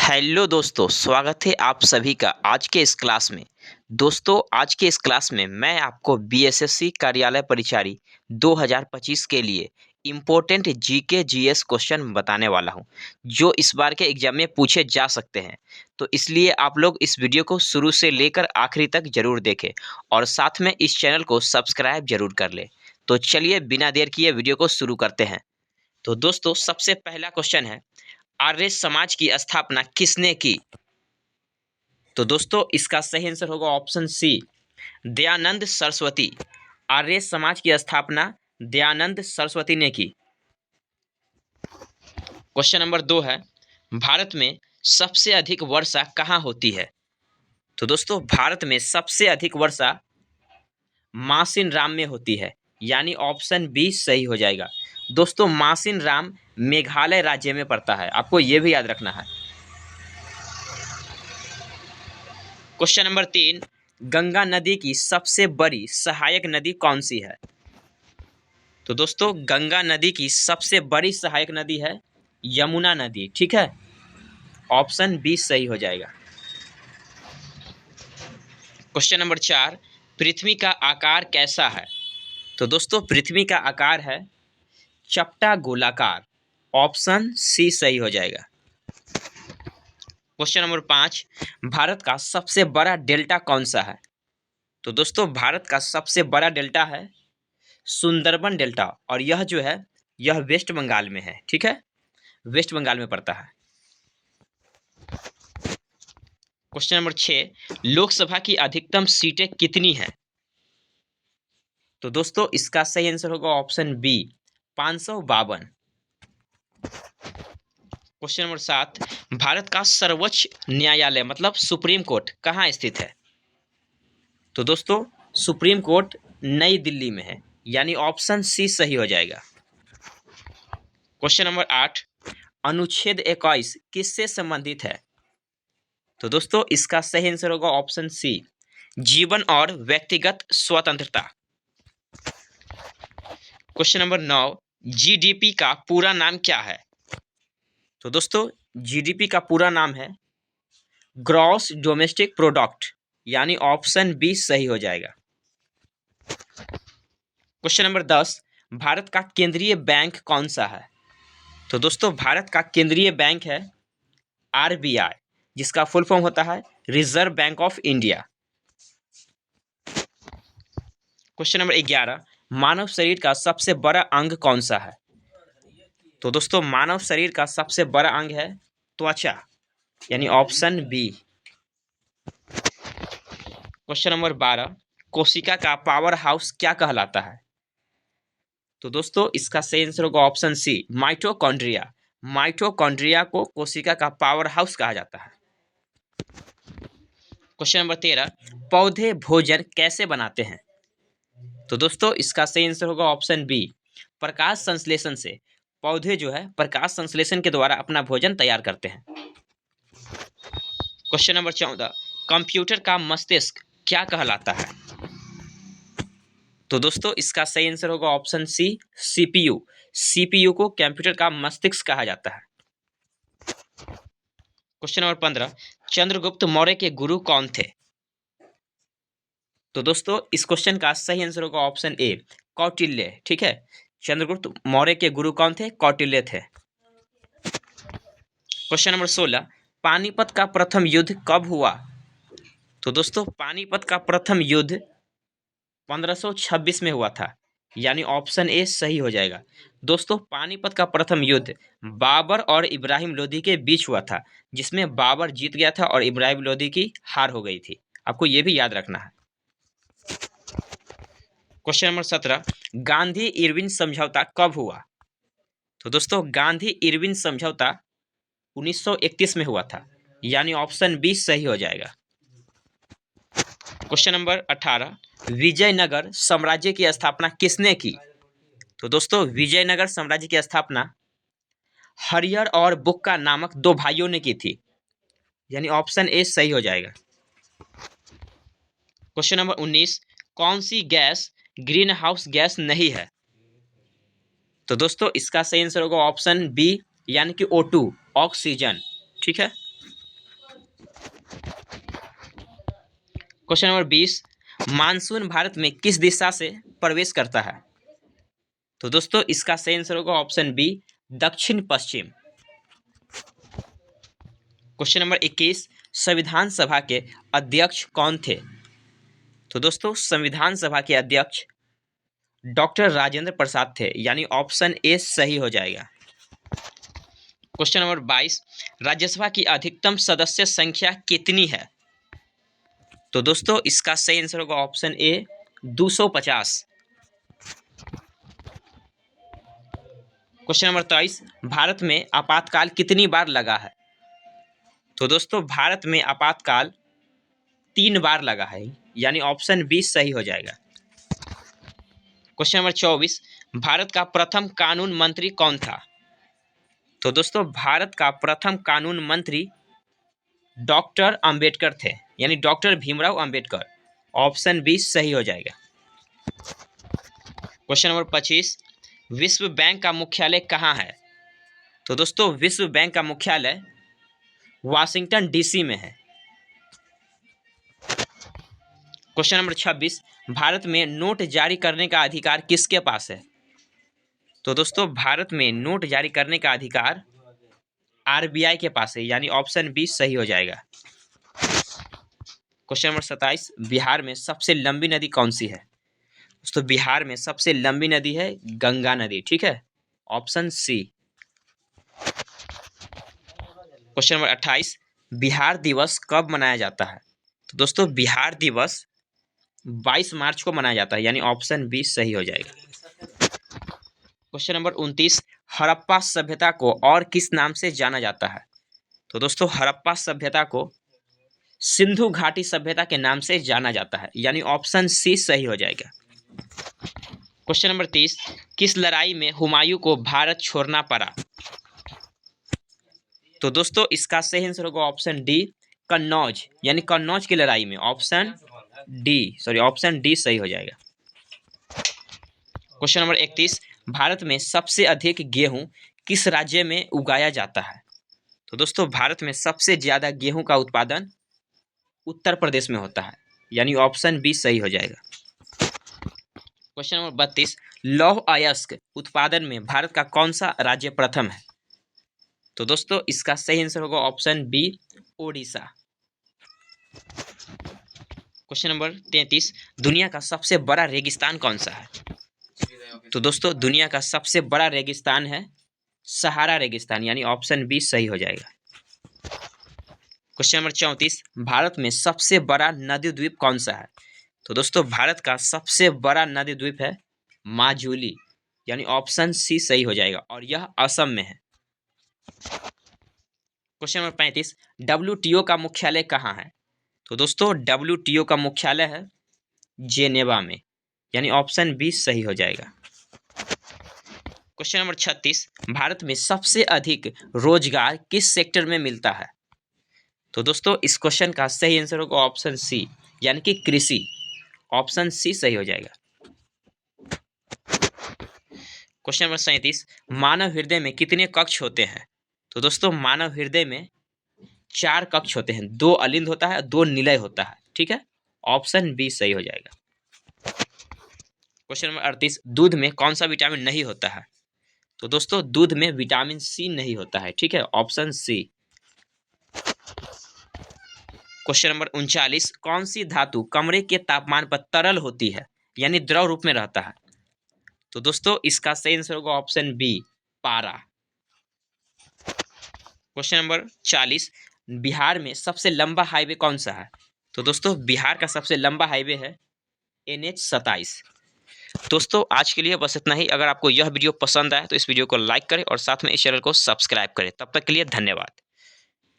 Hello दोस्तों, स्वागत है आप सभी का आज के इस क्लास में। दोस्तों, आज के इस क्लास में मैं आपको बीएसएससी कार्यालय परिचारी 2025 के लिए इम्पोर्टेंट जीके जीएस क्वेश्चन बताने वाला हूं, जो इस बार के एग्जाम में पूछे जा सकते हैं। तो इसलिए आप लोग इस वीडियो को शुरू से लेकर आखिरी तक जरूर देखें और साथ में इस चैनल को सब्सक्राइब जरूर कर लें। तो चलिए बिना देर किए वीडियो को शुरू करते हैं। तो दोस्तों, सबसे पहला क्वेश्चन है, आर्य समाज की स्थापना किसने की? तो दोस्तों, इसका सही आंसर होगा ऑप्शन सी, दयानंद सरस्वती। आर्य समाज की स्थापना दयानंद सरस्वती ने की। क्वेश्चन नंबर 2 है, भारत में सबसे अधिक वर्षा कहाँ होती है? तो दोस्तों, भारत में सबसे अधिक वर्षा मासिन राम में होती है, यानी ऑप्शन बी सही हो जाएगा। दोस्तों, मासिन राम मेघालय राज्य में पड़ता है, आपको यह भी याद रखना है। क्वेश्चन नंबर 3, गंगा नदी की सबसे बड़ी सहायक नदी कौन सी है? तो दोस्तों, गंगा नदी की सबसे बड़ी सहायक नदी है यमुना नदी, ठीक है। ऑप्शन बी सही हो जाएगा। क्वेश्चन नंबर 4, पृथ्वी का आकार कैसा है? तो दोस्तों, पृथ्वी का आकार है चपटा गोलाकार। ऑप्शन सी सही हो जाएगा। क्वेश्चन नंबर 5, भारत का सबसे बड़ा डेल्टा कौन सा है? तो दोस्तों, भारत का सबसे बड़ा डेल्टा है सुंदरबन डेल्टा, और यह जो है यह वेस्ट बंगाल में है, ठीक है, वेस्ट बंगाल में पड़ता है। क्वेश्चन नंबर 6, लोकसभा की अधिकतम सीटें कितनी हैं? तो दोस्तों, इसका सही आंसर होगा option b, 552। Question number 7, Bharat का सर्वोच्च न्यायालय मतलब सुप्रीम कोर्ट कहाँ स्थित है? तो दोस्तों, सुप्रीम कोर्ट नई दिल्ली में है, यानी ऑप्शन सी सही हो जाएगा। क्वेश्चन नंबर 8, अनुच्छेद 21 किससे संबंधित है? तो दोस्तों, इसका सही आंसर होगा ऑप्शन सी, जीवन और व्यक्तिगत स्वतंत्रता। क्वेश्चन नंबर 9, जीडीपी का पूरा नाम क्या है? तो दोस्तों, जीडीपी का पूरा नाम है ग्रॉस डोमेस्टिक प्रोडक्ट, यानी ऑप्शन बी सही हो जाएगा। क्वेश्चन नंबर 10, भारत का केंद्रीय बैंक कौन सा है? तो दोस्तों, भारत का केंद्रीय बैंक है आरबीआई, जिसका फुल फॉर्म होता है reserve bank of India. Question number 11, मानव शरीर का सबसे बड़ा अंग कौन सा है? तो दोस्तों, मानव शरीर का सबसे बड़ा अंग है त्वचा, यानी ऑप्शन बी। क्वेश्चन नंबर 12, कोशिका का पावर हाउस क्या कहलाता है? तो दोस्तों, इसका सही आंसर होगा ऑप्शन सी, माइटोकॉन्ड्रिया। माइटोकॉन्ड्रिया को कोशिका का पावर हाउस कहा जाता है। क्वेश्चन नंबर 13, पौधे भोजन कैसे बनाते हैं? तो दोस्तों, इसका सही आंसर होगा ऑप्शन बी, प्रकाश संश्लेषण से। पौधे जो है प्रकाश संश्लेषण के द्वारा अपना भोजन तैयार करते हैं। क्वेश्चन नंबर 14, कंप्यूटर का मस्तिष्क क्या कहलाता है? तो दोस्तों, इसका सही आंसर होगा ऑप्शन सी, सीपीयू। सीपीयू को कंप्यूटर का मस्तिष्क कहा जाता है। क्वेश्चन नंबर 15, चंद्रगुप्त मौर्य के गुरु कौन थे? तो दोस्तों, इस क्वेश्चन का सही आंसर होगा ऑप्शन ए, कौटिल्य, ठीक है। चंद्रगुप्त मौर्य के गुरु कौन थे? कौटिल्य थे। क्वेश्चन नंबर 16, पानीपत का प्रथम युद्ध कब हुआ? तो दोस्तों, पानीपत का प्रथम युद्ध 1526 में हुआ था, यानी ऑप्शन ए सही हो जाएगा। दोस्तों, पानीपत का प्रथम युद्ध बाबर और इब्राहिम लोदी के बीच हुआ था, जिसमें बाबर जीत गया था और इब्राहिम लोदी की हार हो गई थी। आपको यह भी याद रखना है। क्वेश्चन नंबर 17, गांधी इरविन समझौता कब हुआ? तो दोस्तों, गांधी इरविन समझौता 1931 में हुआ था, यानी ऑप्शन बी सही हो जाएगा। क्वेश्चन नंबर 18, विजयनगर साम्राज्य की स्थापना किसने की? तो दोस्तों, विजयनगर साम्राज्य की स्थापना हरिहर और बुक्का नामक दो भाइयों ने की थी, यानी ऑप्शन ए सही हो जाएगा। क्वेश्चन नंबर 19, कौन सी गैस ग्रीन हाउस गैस नहीं है? तो दोस्तों, इसका सही आंसर होगा ऑप्शन बी, यानी कि O2, ऑक्सीजन, ठीक है। क्वेश्चन नंबर 20, मानसून भारत में किस दिशा से प्रवेश करता है? तो दोस्तों इसका सही आंसर होगा ऑप्शन बी, दक्षिण पश्चिम। क्वेश्चन नंबर 21, संविधान सभा के अध्यक्ष कौन थे? तो दोस्तों संविधान सभा के अध्यक्ष डॉक्टर राजेंद्र प्रसाद थे, यानी ऑप्शन ए सही हो जाएगा। क्वेश्चन नंबर 22, राज्यसभा की अधिकतम सदस्य संख्या कितनी है? तो दोस्तों इसका सही आंसर होगा option A, 250। Question number 23, Bharat में आपातकाल कितनी बार लगा है? तो दोस्तों भारत में आपातकाल 3 बार लगा है, यानी ऑप्शन बी सही हो जाएगा। क्वेश्चन नंबर 24, भारत का प्रथम कानून मंत्री कौन था? तो दोस्तों भारत का प्रथम कानून मंत्री डॉक्टर अंबेडकर थे, यानी doctor Bhimrao Ambedkar. Option b सही हो जाएगा। क्वेश्चन नंबर 25, विश्व बैंक का मुख्यालय कहाँ है? तो दोस्तों विश्व बैंक का मुख्यालय वाशिंगटन डीसी में है। क्वेश्चन नंबर 26, भारत में नोट जारी करने का अधिकार किसके पास है? तो दोस्तों भारत में नोट जारी करने का अधिकार आरबीआई के पास है, यानी ऑप्शन बी सही हो जाएगा। क्वेश्चन नंबर 27, बिहार में सबसे लंबी नदी कौन सी है? दोस्तों बिहार में सबसे लंबी नदी है गंगा नदी, ठीक है, option c. Question number 28, Bihar दिवस कब मनाया जाता है? तो दोस्तों बिहार दिवस 22 मार्च को मनाया जाता है, यानी ऑप्शन बी सही हो जाएगा। क्वेश्चन नंबर 29, हड़प्पा सभ्यता को और किस नाम से जाना जाता है? तो दोस्तों हड़प्पा सभ्यता को सिंधु घाटी सभ्यता के नाम से जाना जाता है, यानी ऑप्शन सी सही हो जाएगा। क्वेश्चन नंबर 30, किस लड़ाई में हुमायूं को भारत छोड़ना पड़ा? तो दोस्तों इसका सही आंसर होगा ऑप्शन डी, कन्नौज, यानी कन्नौज की लड़ाई में। ऑप्शन डी सही हो जाएगा। क्वेश्चन नंबर 31, भारत में सबसे अधिक गेहूं किस राज्य में उगाया जाता है? तो दोस्तों भारत में सबसे ज्यादा गेहूं का उत्पादन उत्तर प्रदेश में होता है, यानी ऑप्शन बी सही हो जाएगा। क्वेश्चन नंबर 32, लौह अयस्क उत्पादन में भारत का कौन सा राज्य प्रथम है? तो दोस्तों इसका सही आंसर होगा option b, Odisha. Question number 33, दुनिया का सबसे बड़ा रेगिस्तान कौन सा है? तो दोस्तों दुनिया का सबसे बड़ा रेगिस्तान है सहारा रेगिस्तान, यानी ऑप्शन बी सही हो जाएगा। क्वेश्चन नंबर 34, भारत में सबसे बड़ा नदी द्वीप कौन सा है? तो दोस्तों भारत का सबसे बड़ा नदी द्वीप है माजुली, यानी ऑप्शन सी सही हो जाएगा, और यह असम में है। क्वेश्चन नंबर 35, डब्ल्यूटीओ का मुख्यालय कहाँ है? तो दोस्तों डब्ल्यूटीओ का मुख्यालय है जेनेवा में, यानी ऑप्शन बी सही हो जाएगा। क्वेश्चन नंबर 36, भारत में सबसे अधिक रोजगार किस सेक्टर में मिलता है? तो दोस्तों इस क्वेश्चन का सही आंसर होगा ऑप्शन सी, यानी कि कृषि। ऑप्शन सी सही हो जाएगा। क्वेश्चन नंबर 37, मानव हृदय में कितने कक्ष होते हैं? तो दोस्तों मानव हृदय में 4 कक्ष होते हैं, 2 अलिंद होता है, 2 निलय होता है, ठीक है, ऑप्शन बी सही हो जाएगा। क्वेश्चन नंबर 38, दूध में कौन सा विटामिन नहीं होता है? तो दोस्तों दूध में विटामिन सी नहीं होता है, ठीक है, ऑप्शन सी। क्वेश्चन नंबर 39, कौन सी धातु कमरे के तापमान पर तरल होती है, यानी द्रव रूप में रहता है? तो दोस्तों इसका सही आंसर होगा ऑप्शन बी, पारा। क्वेश्चन नंबर 40, बिहार में सबसे लंबा हाईवे कौन सा है? तो दोस्तों बिहार का सबसे लंबा हाईवे है NH-27। दोस्तों आज के लिए बस इतना ही। अगर आपको यह वीडियो पसंद आया तो इस वीडियो को लाइक करें और साथ में इस चैनल को सब्सक्राइब करें। तब तक के लिए धन्यवाद।